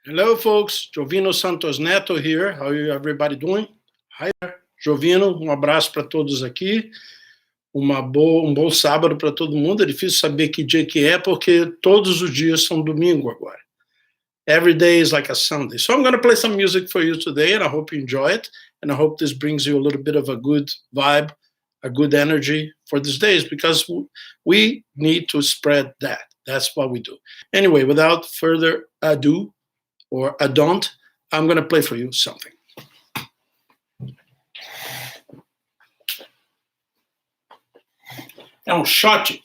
Hello, folks. Jovino Santos Neto here. How are everybody doing? Hi there. Jovino, um abraço para todos aqui. Um bom sábado para todo mundo. É difícil saber que dia que é, porque todos os dias são domingo agora. Every day is like a Sunday. So I'm going to play some music for you today, and I hope you enjoy it. And I hope this brings you a little bit of a good vibe, a good energy for these days, because we need to spread that. That's what we do. Anyway, without further ado, or I don't, I'm going to play for you something. É um shot.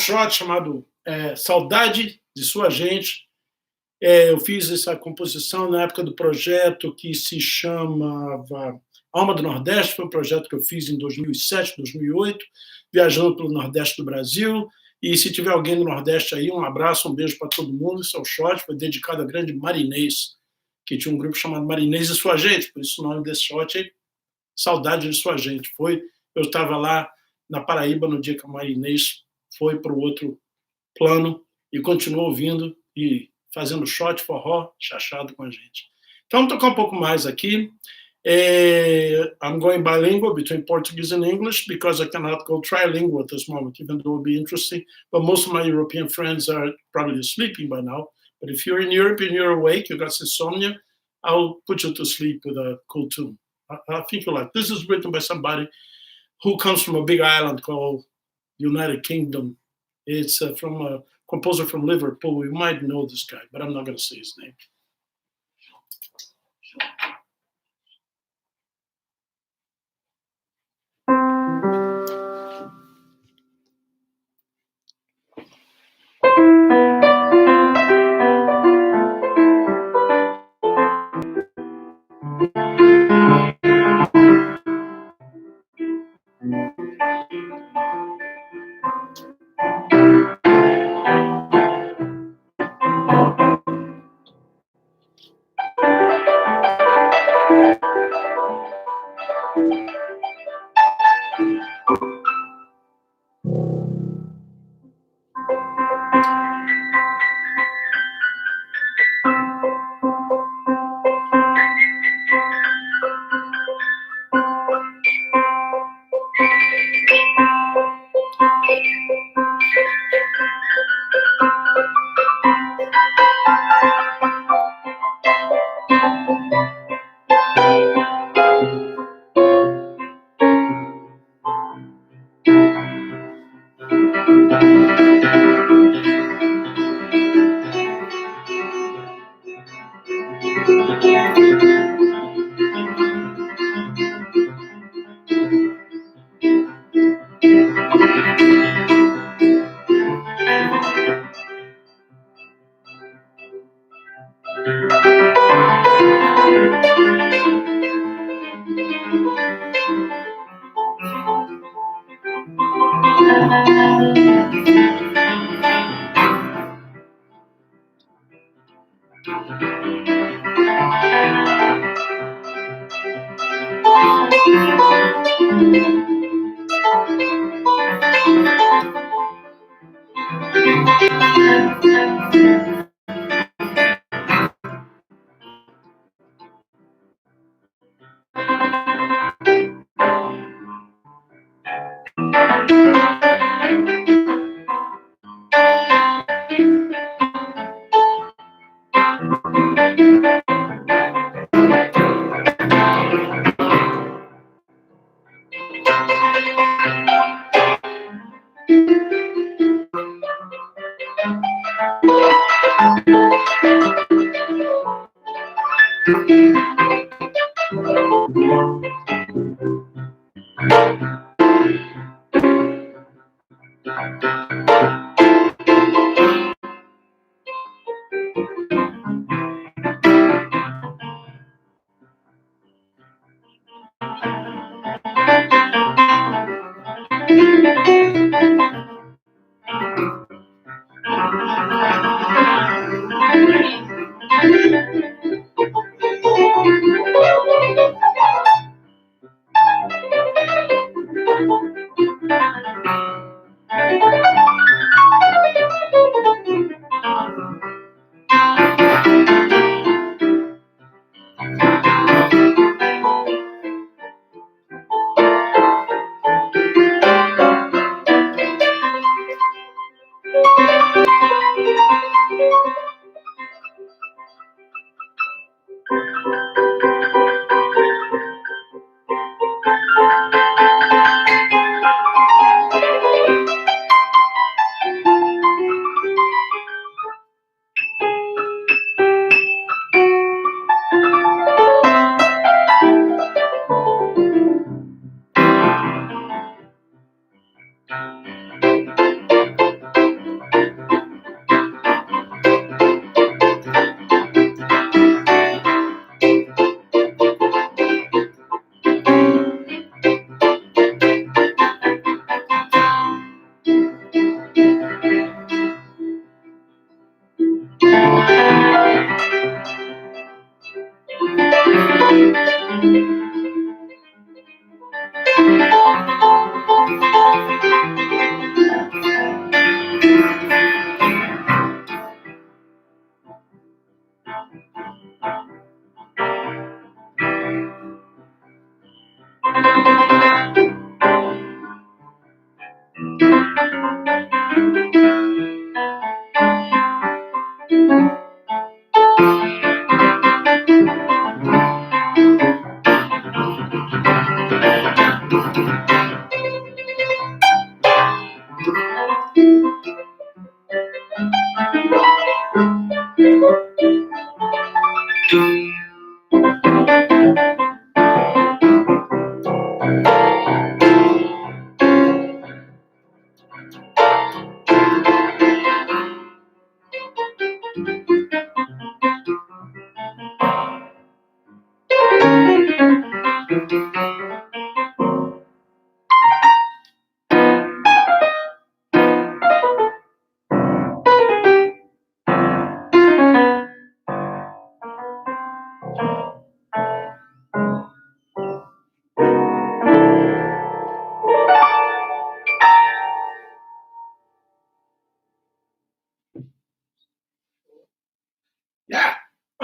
shot chamado Saudade de Sua Gente. Eu fiz essa composição na época do projeto que se chamava Alma do Nordeste, foi um projeto que eu fiz em 2007, 2008, viajando pelo Nordeste do Brasil. E se tiver alguém do Nordeste aí, um abraço, um beijo para todo mundo. Esse é o shot, foi dedicado a grande Marinês, que tinha um grupo chamado Marinês e Sua Gente, por isso o nome desse shot é Saudade de Sua Gente. Eu estava lá na Paraíba no dia que o Marinês foi para o outro plano e continuou ouvindo e fazendo shot, forró, chachado com a gente. Então, vamos tocar um pouco mais aqui. I'm going bilingual between Portuguese and English because I cannot go trilingual at this moment, even though it would be interesting. But most of my European friends are probably sleeping by now. But if you're in Europe and you're awake, you got insomnia, I'll put you to sleep with a cool tune. I think you like. This is written by somebody who comes from a big island called United Kingdom. It's from a composer from Liverpool. You might know this guy, but I'm not going to say his name.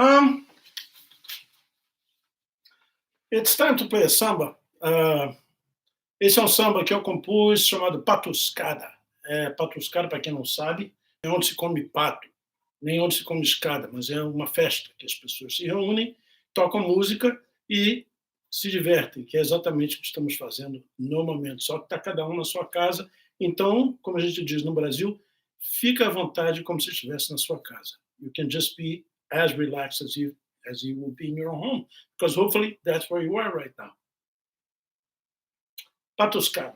Um, it's time to play a samba. Esse é um samba que eu compus chamado Patuscada. Patuscada, para quem não sabe, é onde se come pato, nem onde se come escada, mas é uma festa que as pessoas se reúnem, tocam música e se divertem, que é exatamente o que estamos fazendo no momento, só que está cada um na sua casa. Então, como a gente diz no Brasil, fica à vontade como se estivesse na sua casa. You can just be as relaxed as you will be in your home, because hopefully that's where you are right now. Patuscada.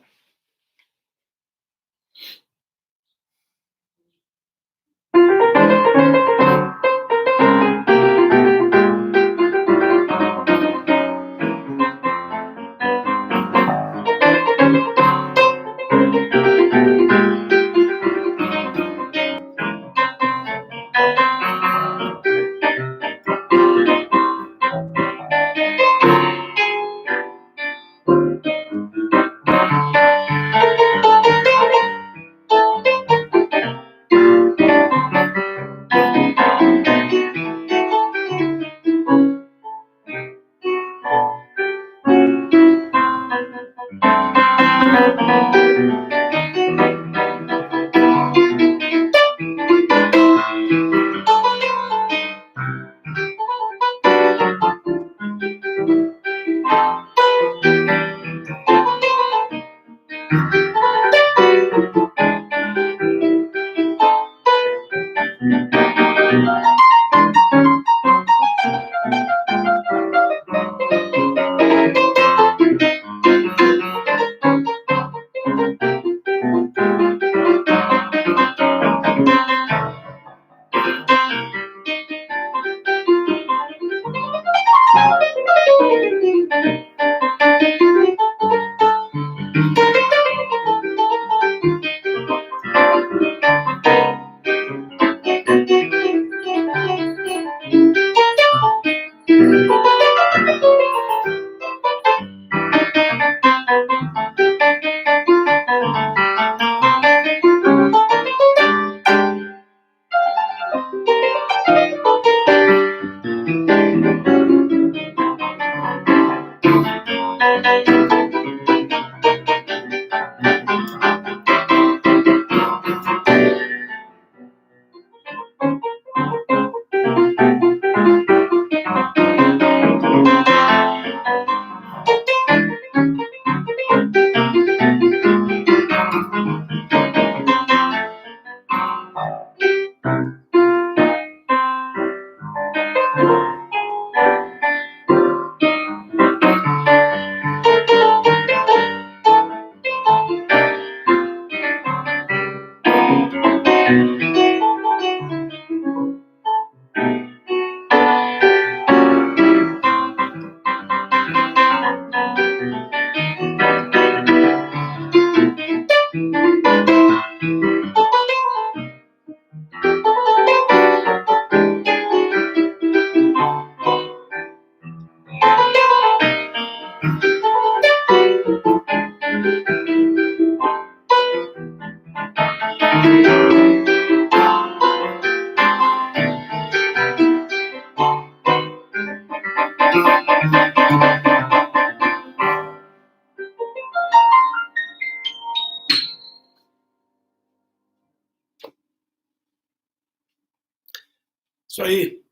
Isso aí,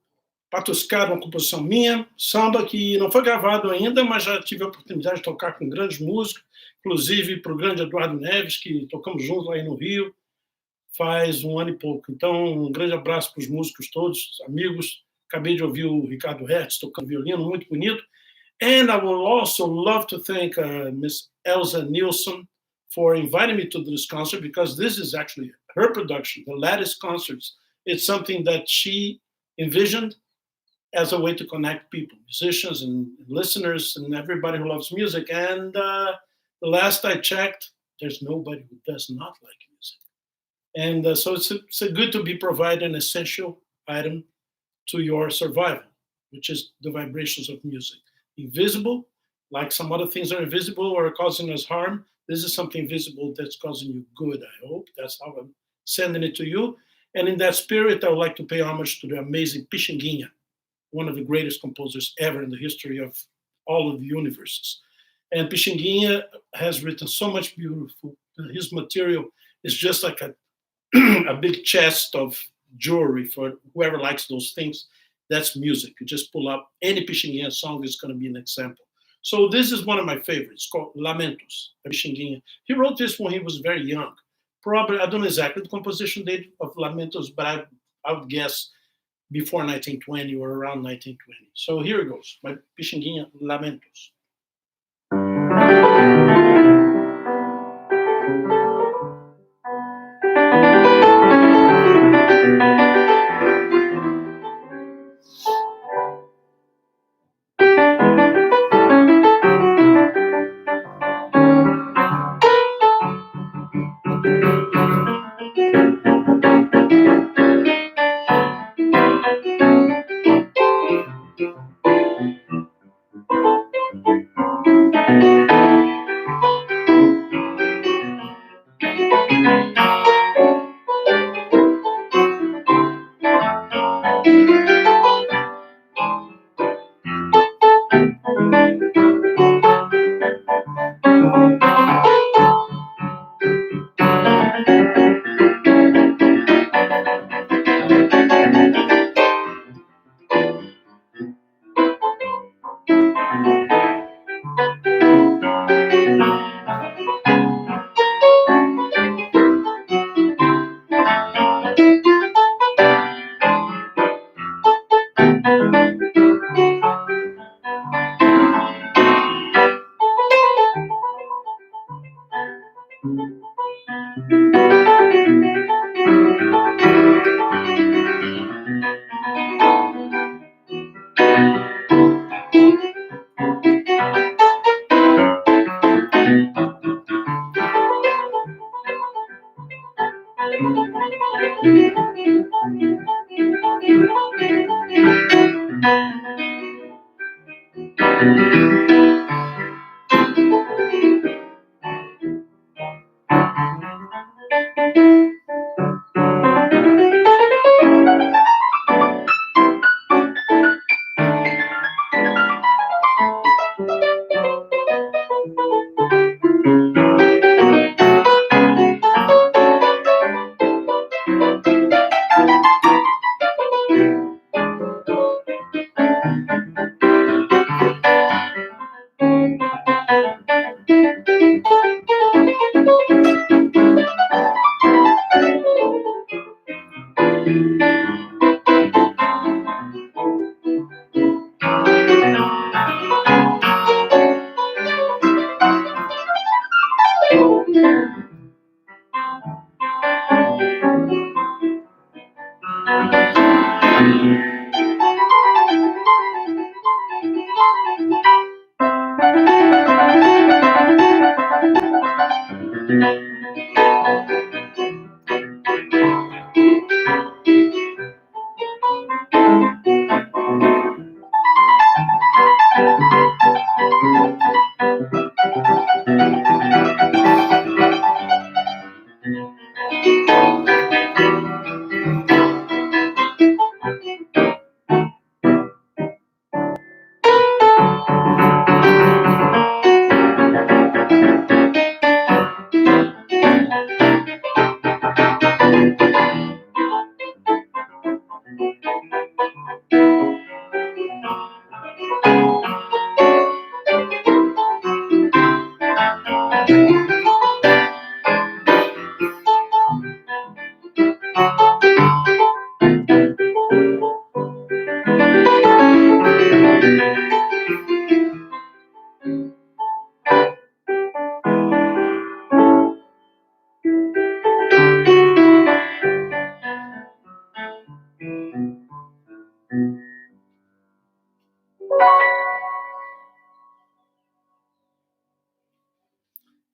Patuscada, uma composição minha, samba que não foi gravado ainda, mas já tive a oportunidade de tocar com grandes músicos, inclusive para o grande Eduardo Neves, que tocamos juntos aí no Rio, faz um ano e pouco. Então, um grande abraço para os músicos todos, amigos. Acabei de ouvir o Ricardo Hertz tocando violino, muito bonito. And I would also love to thank Miss Elsa Nielsen for inviting me to this concert, because this is actually her production, the Lattice concerts. It's something that she envisioned as a way to connect people, musicians and listeners and everybody who loves music. And the last I checked, there's nobody who does not like music. And so it's good to be provided an essential item to your survival, which is the vibrations of music. Invisible, like some other things are invisible or are causing us harm. This is something visible that's causing you good, I hope. That's how I'm sending it to you. And in that spirit, I would like to pay homage to the amazing Pixinguinha, one of the greatest composers ever in the history of all of the universes. And Pixinguinha has written so much beautiful. His material is just like a big chest of jewelry for whoever likes those things. That's music. You just pull up any Pixinguinha song is going to be an example. So this is one of my favorites, called Lamentos, Pixinguinha. He wrote this when he was very young. Probably, I don't know exactly the composition date of Lamentos, but I would guess before 1920 or around 1920. So here it goes, by Pixinguinha, Lamentos.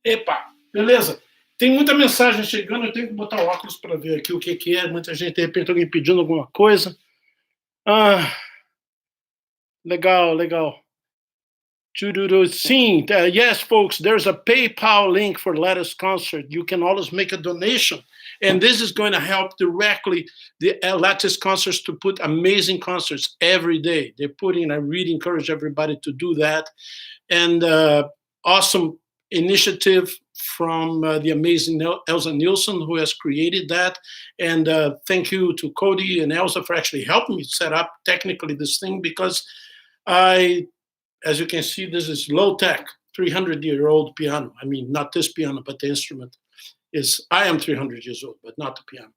Epa, beleza. Tem muita mensagem chegando, eu tenho que botar o óculos para ver aqui o que é. Muita gente, de repente, alguém pedindo alguma coisa. Ah, legal, legal. Sim, yes, folks, there's a PayPal link for Lattice concert. You can always make a donation. And this is going to help directly the Lattice concerts to put amazing concerts every day. They're putting, I really encourage everybody to do that. And awesome initiative from the amazing Elsa Nielsen, who has created that. And thank you to Cody and Elsa for actually helping me set up technically this thing, because as you can see, this is low tech, 300-year-old piano. I mean, not this piano, but the instrument is, I am 300 years old, but not the piano.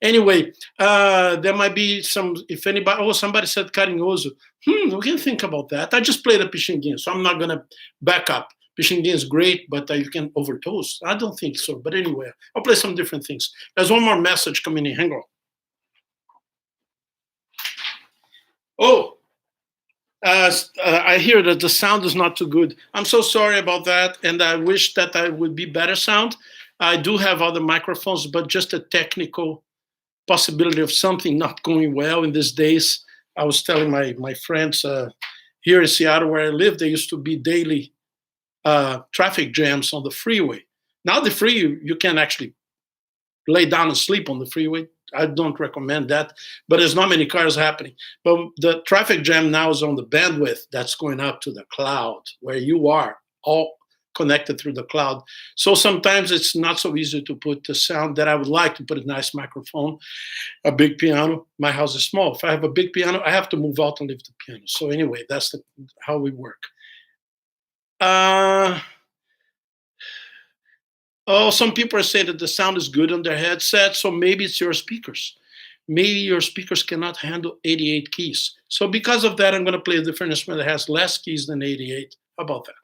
Anyway, there might be some, if anybody, somebody said carinhoso. We can think about that. I just played a Pichinguinha, so I'm not going to back up. Pichinguinha is great, but you can overdose. I don't think so. But anyway, I'll play some different things. There's one more message coming in. Hang on. I hear that the sound is not too good. I'm so sorry about that, and I wish that I would be better sound. I do have other microphones, but just a technical possibility of something not going well in these days. I was telling my friends here in Seattle, where I live, there used to be daily traffic jams on the freeway. Now the free, you can actually lay down and sleep on the freeway. I don't recommend that, but there's not many cars happening. But the traffic jam now is on the bandwidth that's going up to the cloud, where you are all connected through the cloud. So sometimes it's not so easy to put the sound that I would like to put a nice microphone, a big piano. My house is small. If I have a big piano, I have to move out and leave the piano. So anyway, that's how we work. Some people are saying that the sound is good on their headset, so maybe it's your speakers. Maybe your speakers cannot handle 88 keys. So because of that, I'm going to play a different instrument that has less keys than 88. How about that?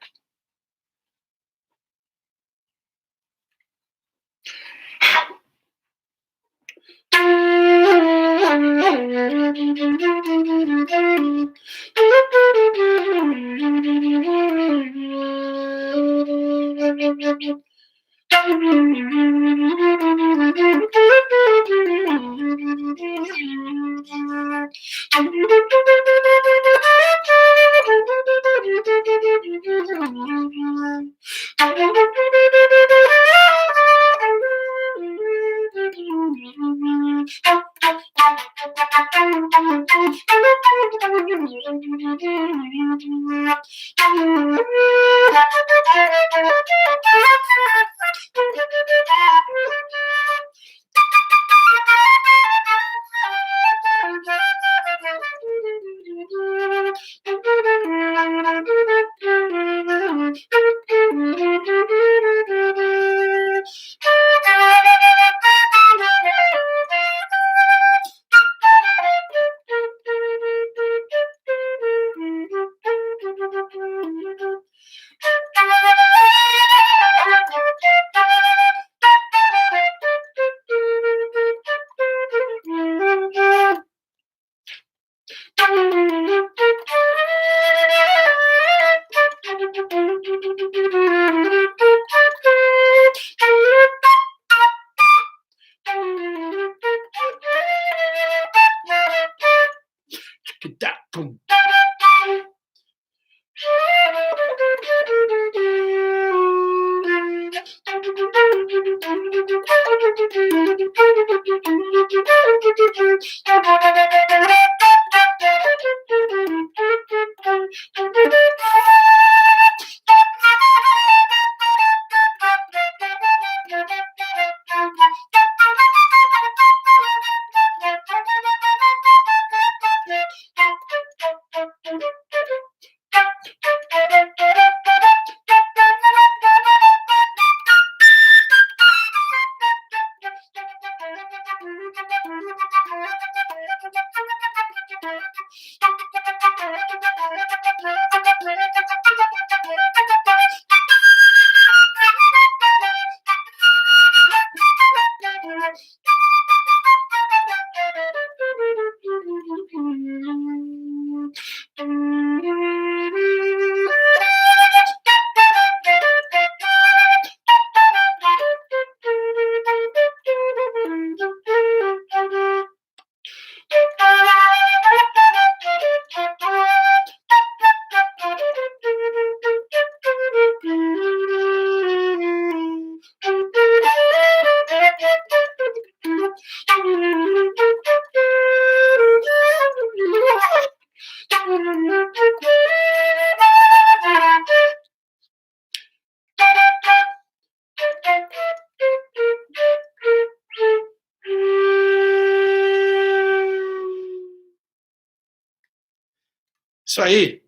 Isso aí.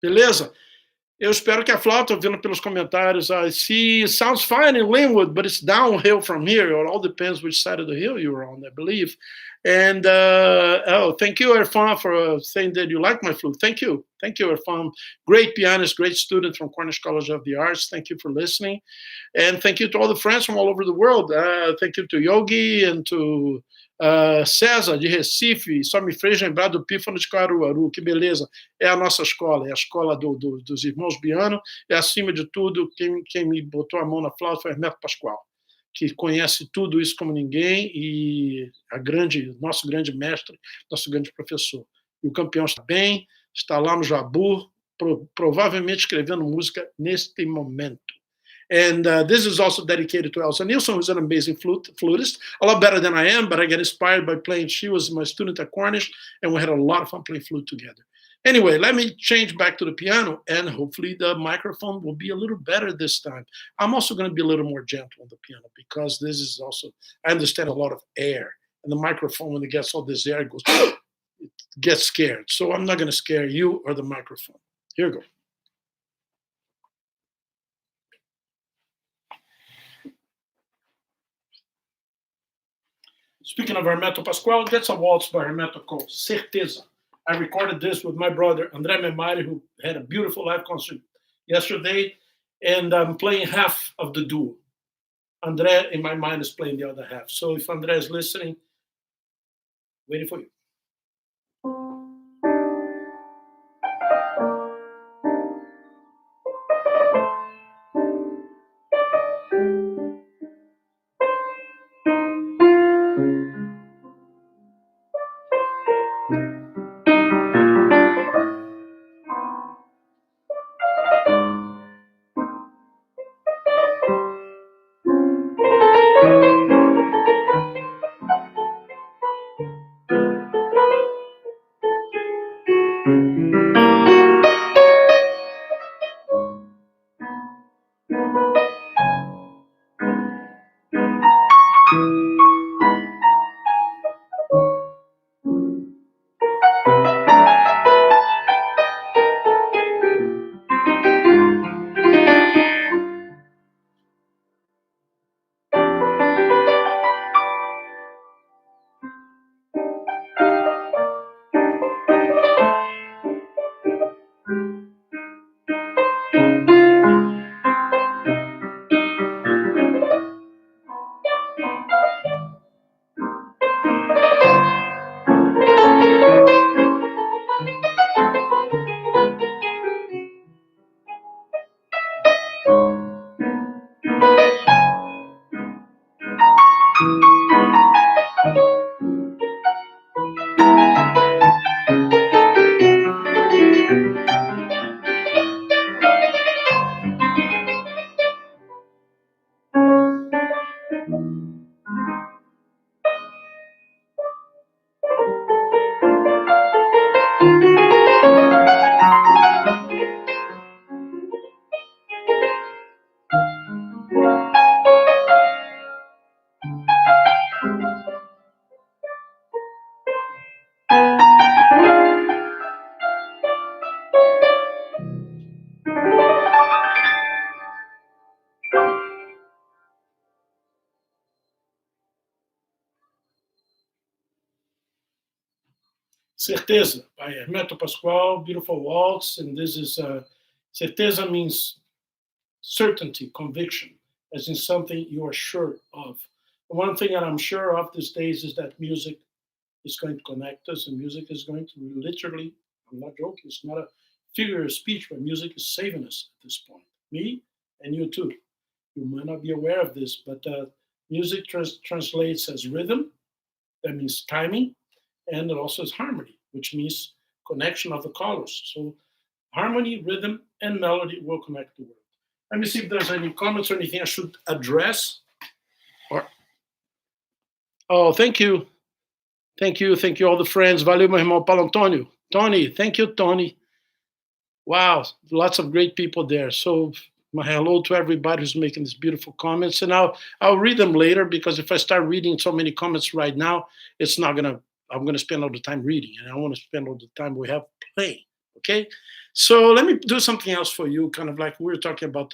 Beleza? Eu espero que a flauta, vendo pelos comentários, I see, sounds fine in Linwood, but it's downhill from here. It all depends which side of the hill you're on, I believe. And thank you, Irfan, for saying that you like my flute. Thank you, Irfan. Great pianist, great student from Cornish College of the Arts. Thank you for listening, and thank you to all the friends from all over the world. Thank you to Yogi and to César de Recife. Só me fez lembrar do Pífano de Caruaru. Que beleza! É a nossa escola, é a escola dos irmãos Biano, e acima de tudo, quem me botou a mão na flauta foi Neto Pascoal, que conhece tudo isso como ninguém, e nosso grande mestre, nosso grande professor. E o campeão está bem, está lá no Jabu, provavelmente escrevendo música neste momento. And this is also dedicated to Elsa Nilsson, who's an amazing flutist, a lot better than I am, but I get inspired by playing. She was my student at Cornish, and we had a lot of fun playing flute together. Anyway, let me change back to the piano, and hopefully the microphone will be a little better this time. I'm also going to be a little more gentle on the piano, because this is also, I understand, a lot of air. And the microphone, when it gets all this air, it goes, it gets scared. So I'm not going to scare you or the microphone. Here we go. Speaking of Hermeto Pascoal, that's a waltz by Hermeto called Certeza. I recorded this with my brother, André Memari, who had a beautiful live concert yesterday, and I'm playing half of the duo. André, in my mind, is playing the other half. So if André is listening, waiting for you. Certeza by Hermeto Pascoal, beautiful waltz, and this is certeza means certainty, conviction, as in something you are sure of. The one thing that I'm sure of these days is that music is going to connect us, and music is going to literally, I'm not joking, it's not a figure of speech, but music is saving us at this point. Me and you too. You might not be aware of this, but music translates as rhythm, that means timing, and it also is harmony, which means connection of the colors. So harmony, rhythm, and melody will connect the world. Let me see if there's any comments or anything I should address. Oh, thank you. Thank you all the friends. Valeu, meu irmão Paulo Antônio. Tony, thank you, Tony. Wow, lots of great people there. So my hello to everybody who's making these beautiful comments. And I'll read them later, because if I start reading so many comments right now, it's not gonna I'm going to spend all the time reading, and I want to spend all the time we have playing. Okay, so let me do something else for you. Kind of like we were talking about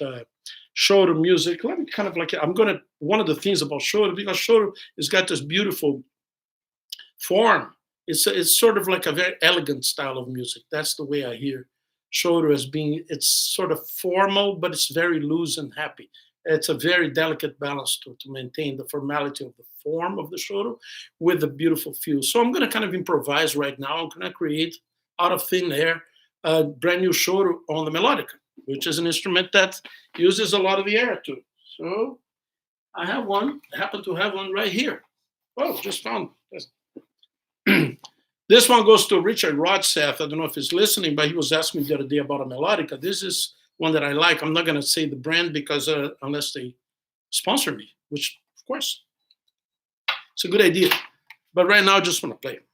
shoulder music. Let me kind of like I'm gonna one of the things about shoulder, because shoulder has got this beautiful form. It's sort of like a very elegant style of music. That's the way I hear shoulder as being. It's sort of formal, but it's very loose and happy. It's a very delicate balance to maintain the formality of the form of the shoulder with the beautiful feel. So I'm going to kind of improvise right now. I'm going to create out of thin air a brand new shoulder on the melodica, which is an instrument that uses a lot of the air too. So I have one. I happen to have one right here. Oh, just found this. This one goes to Richard Rodseth. I don't know if he's listening, but he was asking me the other day about a melodica. This is one that I like. I'm not going to say the brand because unless they sponsor me, which of course it's a good idea. But right now, I just want to play it.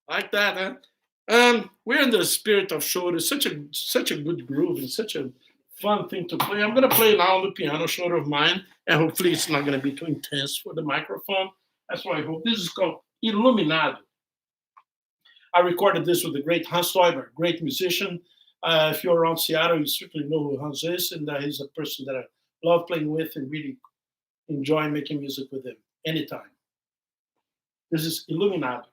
Like that, huh? We're in the spirit of shoulder. Such a good groove and such a fun thing to play. I'm gonna play now on the piano shoulder of mine, and hopefully it's not gonna be too intense for the microphone. That's what I hope. This is called Illuminado. I recorded this with the great Hans Stoiber, great musician. If you're around Seattle, you certainly know who Hans is, and he's a person that I love playing with and really enjoy making music with him anytime. This is Illuminado.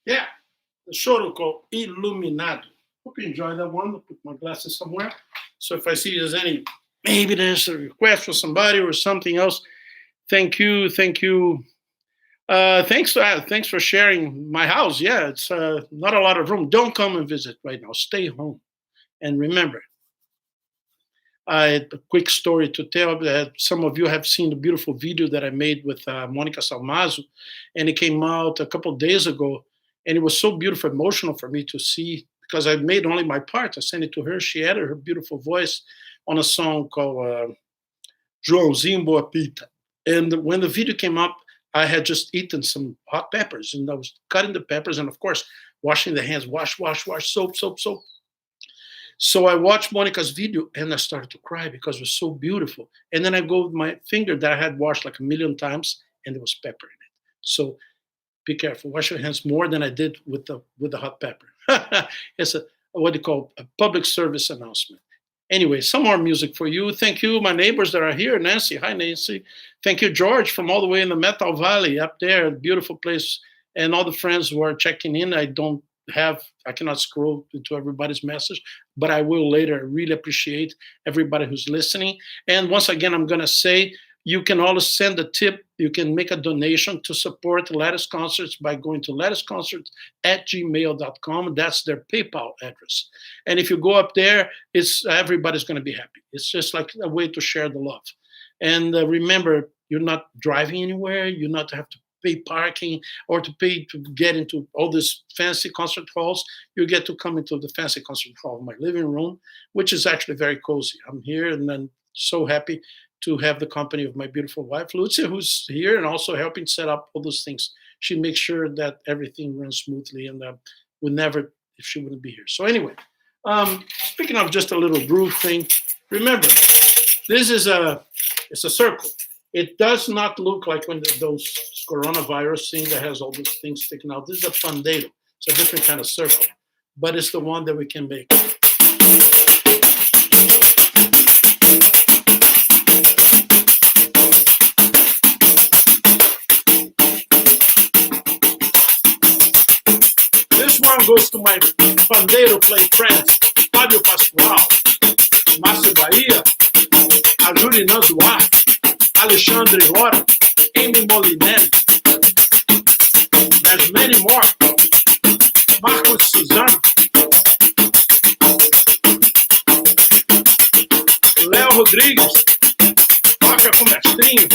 Yeah, the show called Illuminado. Hope you enjoyed that one. I'll put my glasses somewhere. So if I see there's any, maybe there's a request for somebody or something else, thank you, thank you. Thanks for sharing my house. Yeah, it's not a lot of room. Don't come and visit right now. Stay home. And remember, I had a quick story to tell that some of you have seen the beautiful video that I made with Monica Salmazo, and it came out a couple of days ago, and it was so beautiful, emotional for me to see because I made only my part. I sent it to her. She added her beautiful voice on a song called Joãozinho Boa Pita. And when the video came up, I had just eaten some hot peppers, and I was cutting the peppers, and of course, washing the hands, wash, soap. So I watched Monica's video and I started to cry because it was so beautiful. And then I go with my finger that I had washed like a million times and there was pepper in it. So be careful. Wash your hands more than I did with the hot pepper. It's a what do you call a public service announcement. Anyway, some more music for you. Thank you, my neighbors that are here. Nancy, hi Nancy. Thank you, George, from all the way in the Metal Valley up there, beautiful place, and all the friends who are checking in. I cannot scroll into everybody's message, but I will later. I really appreciate everybody who's listening. And once again, I'm going to say you can always send a tip. You can make a donation to support Lattice Concerts by going to latticeconcerts@gmail.com. That's their PayPal address. And if you go up there, everybody's going to be happy. It's just like a way to share the love. And remember, you're not driving anywhere. You not have to pay parking or to pay to get into all these fancy concert halls. You get to come into the fancy concert hall, my living room, which is actually very cozy. I'm here and I'm so happy to have the company of my beautiful wife, Lucia, who's here and also helping set up all those things. She makes sure that everything runs smoothly and would never if she wouldn't be here. So anyway, speaking of just a little groove thing, remember, this is it's a circle. It does not look like when those coronavirus thing that has all these things sticking out. This is a pandeiro. It's a different kind of circle, but it's the one that we can make. This one goes to my pandeiro playing friends, Fábio Pascoal, Márcio Bahia, Ajurina Duarte, Alexandre Lora, Amy Molinelli. There's many more. Marcos Suzano, Léo Rodrigues, toca com mestrinho.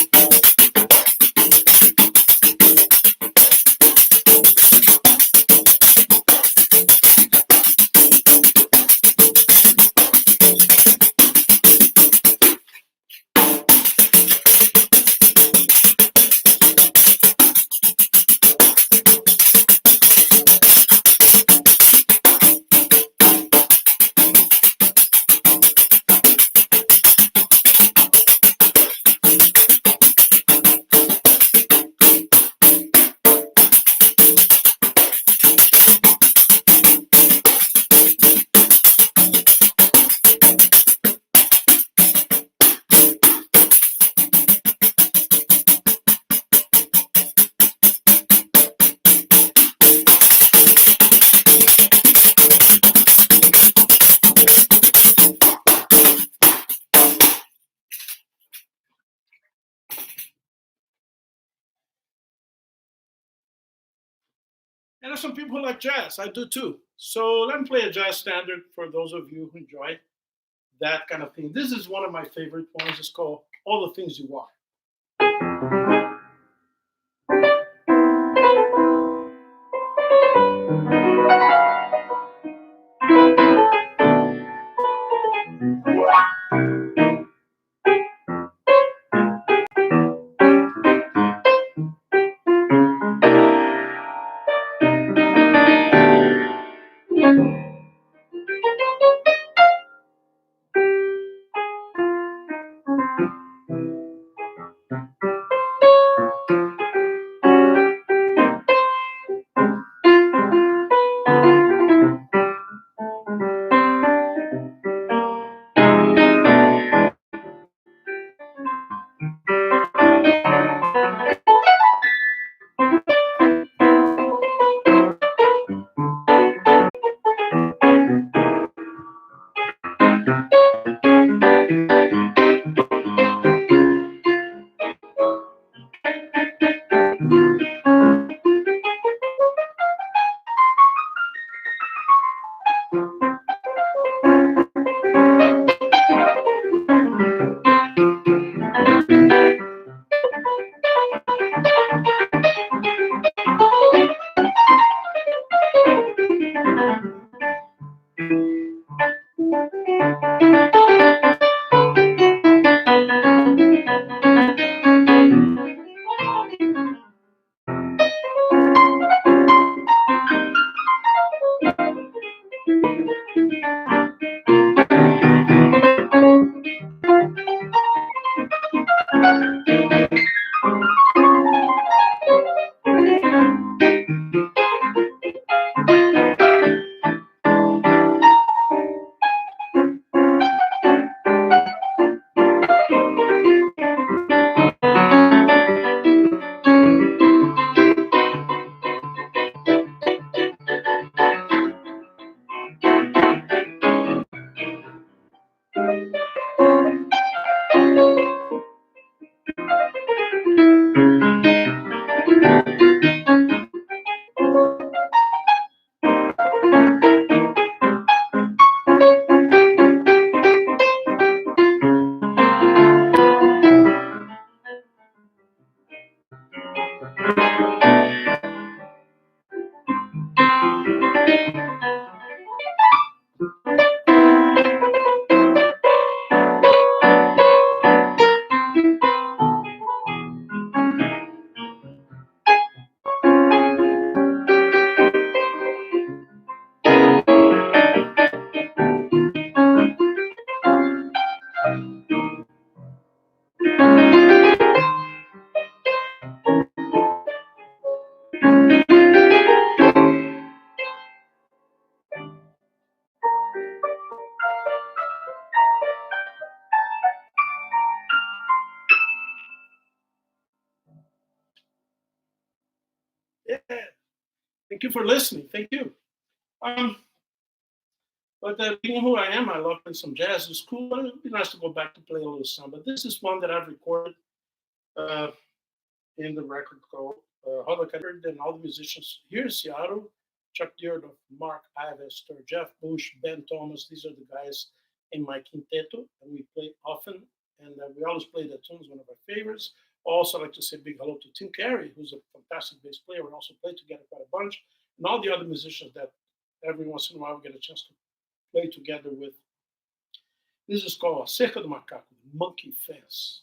And there's some people who like jazz. I do too. So let me play a jazz standard for those of you who enjoy that kind of thing. This is one of my favorite ones. It's called All the Things You Are. Thank you for listening. Thank you. But being who I am, I love playing some jazz. It's cool, but it'd be nice to go back to play a little samba. This is one that I've recorded uh, in the record called Holocaust, and all the musicians here in Seattle, Chuck Dearden, Mark Ivester, Jeff Bush, Ben Thomas, these are the guys in my quinteto, and we play often, and we always play the tunes, one of our favorites. Also, I'd like to say a big hello to Tim Carey, who's a fantastic bass player. We also play together quite a bunch, and all the other musicians that every once in a while we get a chance to play together with. This is called Cerca do Macaco, Monkey Fence.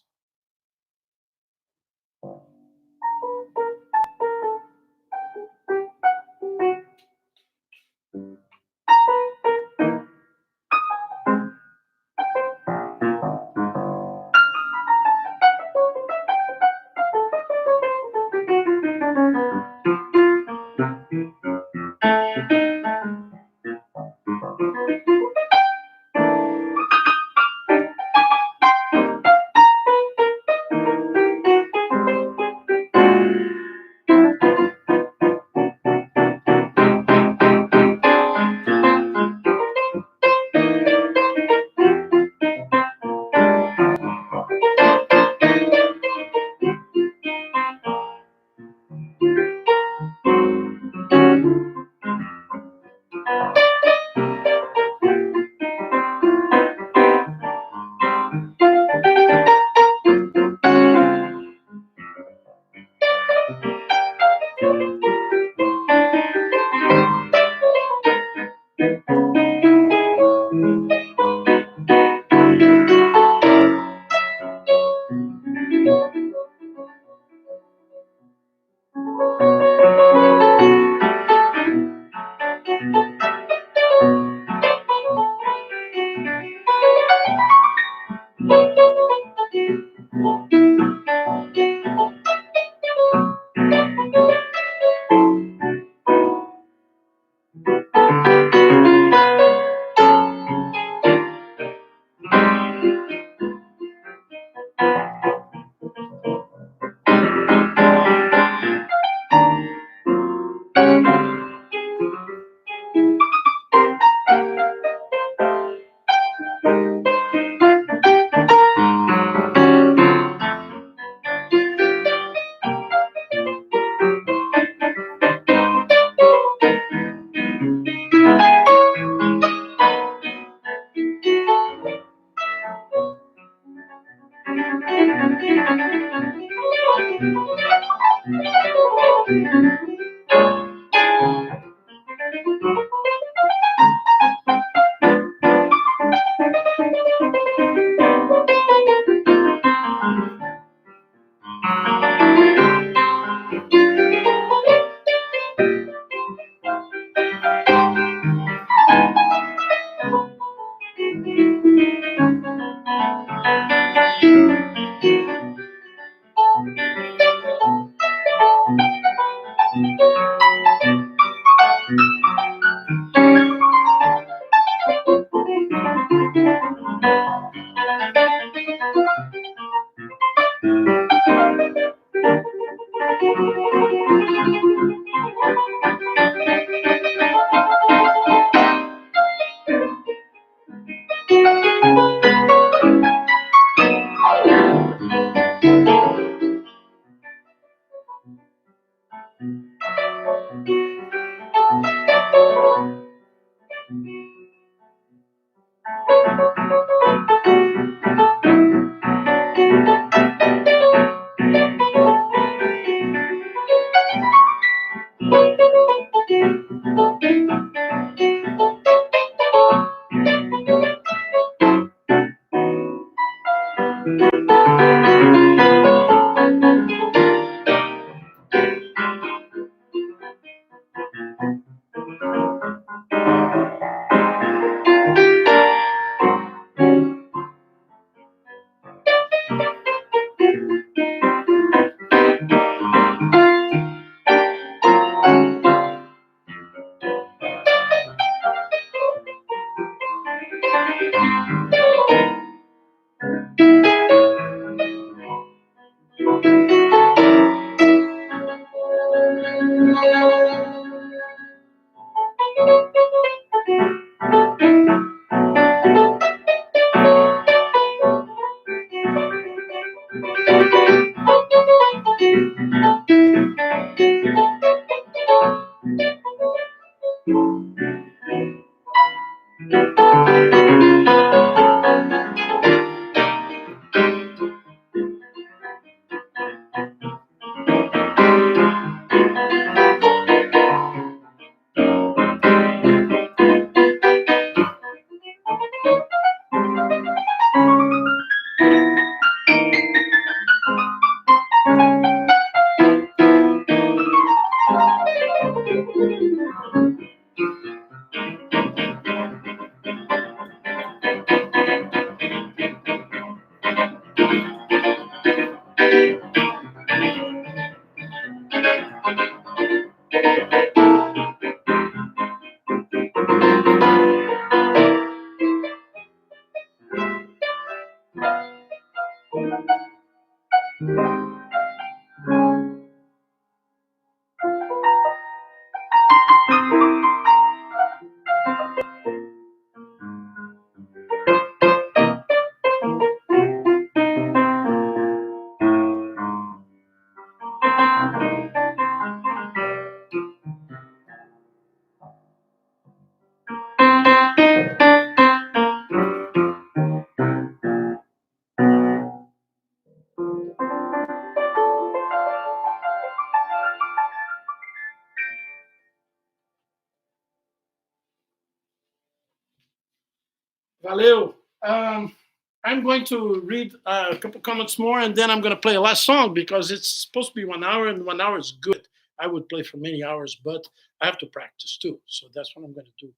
Valeu. I'm going to read a couple comments more, and then I'm going to play a last song because it's supposed to be 1 hour, and 1 hour is good. I would play for many hours, but I have to practice too. So that's what I'm going to do.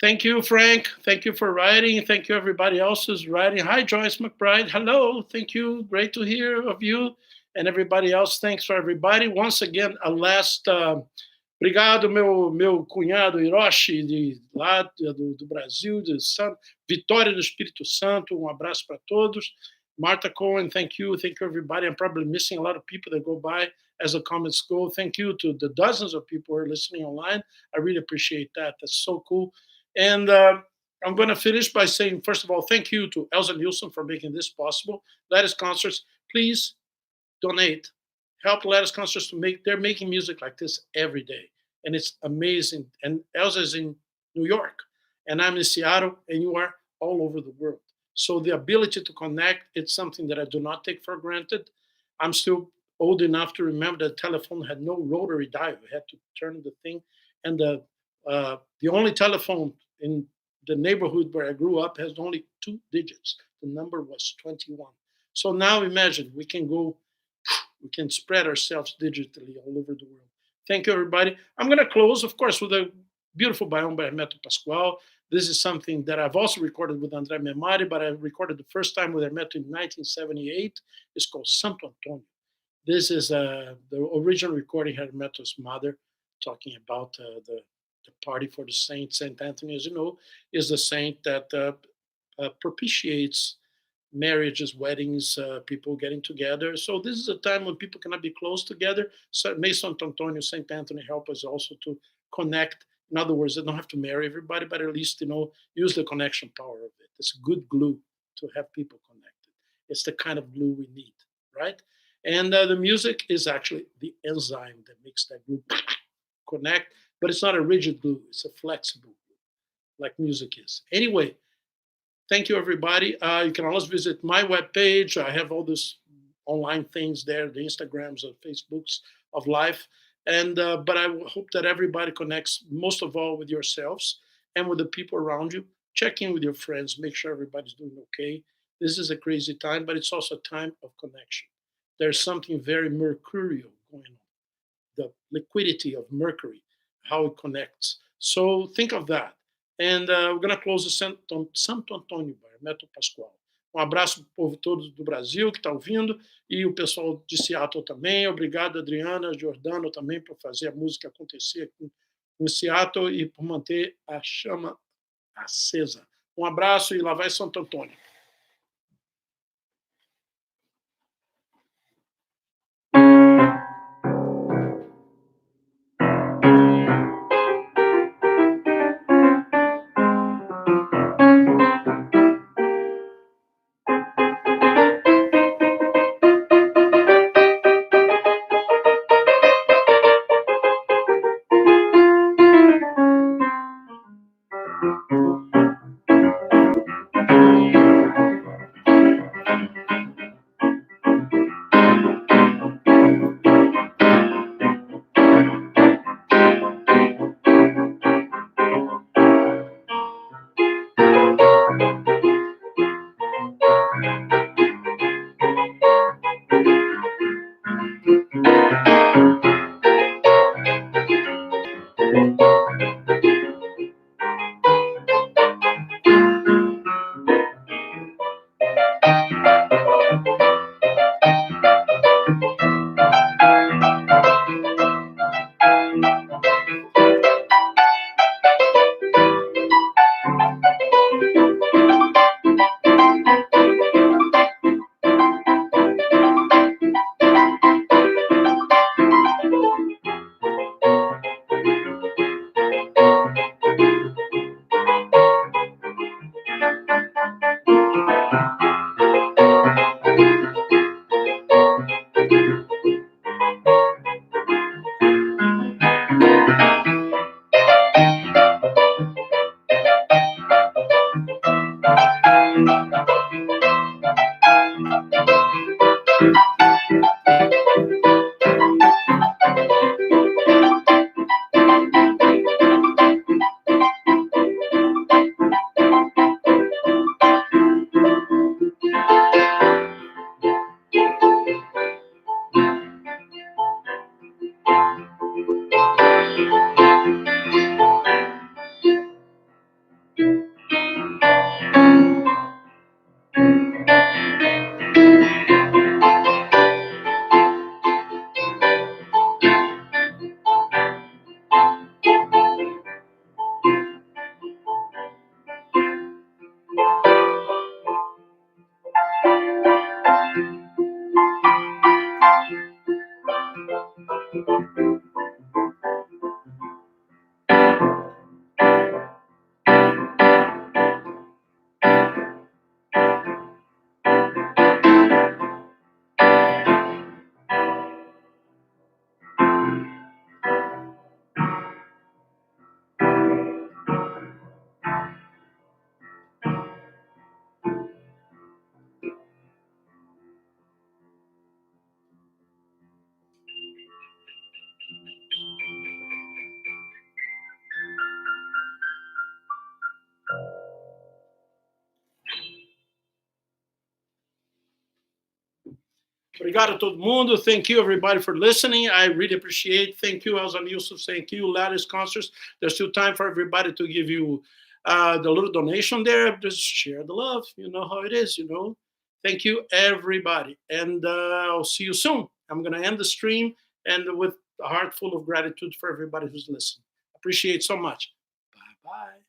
Thank you, Frank. Thank you for writing. Thank you, everybody else who's writing. Hi, Joyce McBride. Hello. Thank you. Great to hear of you and everybody else. Thanks for everybody. Once again, a last. Obrigado, meu cunhado Hiroshi, lá do Brasil, de Vitória do Espírito Santo. Um abraço para todos. Martha Cohen, thank you. Thank you, everybody. I'm probably missing a lot of people that go by as the comments go. Thank you to the dozens of people who are listening online. I really appreciate that. That's so cool. And I'm going to finish by saying, first of all, thank you to Elsa Nielsen for making this possible. Lattice Concerts, please donate. Help Lattice Concerts to make, they're making music like this every day. And it's amazing. And Elsa is in New York, and I'm in Seattle, and you are all over the world. So the ability to connect, it's something that I do not take for granted. I'm still old enough to remember that telephone had no rotary dial. You had to turn the thing. And the only telephone in the neighborhood where I grew up has only 2 digits. The number was 21. So now imagine we can spread ourselves digitally all over the world. Thank you, everybody. I'm going to close, of course, with a beautiful biome by Neto Pascoal. This is something that I've also recorded with André Memari, but I recorded the first time with Hermeto in 1978. It's called Santo Antonio. This is the original recording had Hermeto's mother talking about the party for the saint. Saint Anthony, as you know, is the saint that propitiates marriages, weddings, people getting together. So this is a time when people cannot be close together. So may Saint Antonio, Saint Anthony help us also to connect. In other words, they don't have to marry everybody, but at least use the connection power of it. It's good glue to have people connected. It's the kind of glue we need, right? And the music is actually the enzyme that makes that glue connect, but it's not a rigid glue; it's a flexible glue, like music is. Anyway, thank you, everybody. You can always visit my webpage. I have all these online things there, the Instagrams and Facebooks of life. And but I hope that everybody connects most of all with yourselves and with the people around you. Check in with your friends. Make sure everybody's doing okay. This is a crazy time, but it's also a time of connection. There's something very mercurial going on, the liquidity of mercury, how it connects. So think of that. And we're going to close the Santo Antônio by Neto Pascoal. Um abraço para o povo todo do Brasil que está ouvindo e o pessoal de Seattle também. Obrigado, Adriana, Giordano também por fazer a música acontecer aqui em Seattle e por manter a chama acesa. Um abraço e lá vai Santo Antônio. Obrigado a todo mundo. Thank you, everybody, for listening. I really appreciate. Thank you, Elson Yusuf. Thank you, Lattice Concerts. There's still time for everybody to give you the little donation there. Just share the love. You know how it is, you know. Thank you, everybody. And I'll see you soon. I'm going to end the stream and with a heart full of gratitude for everybody who's listening. Appreciate so much. Bye-bye.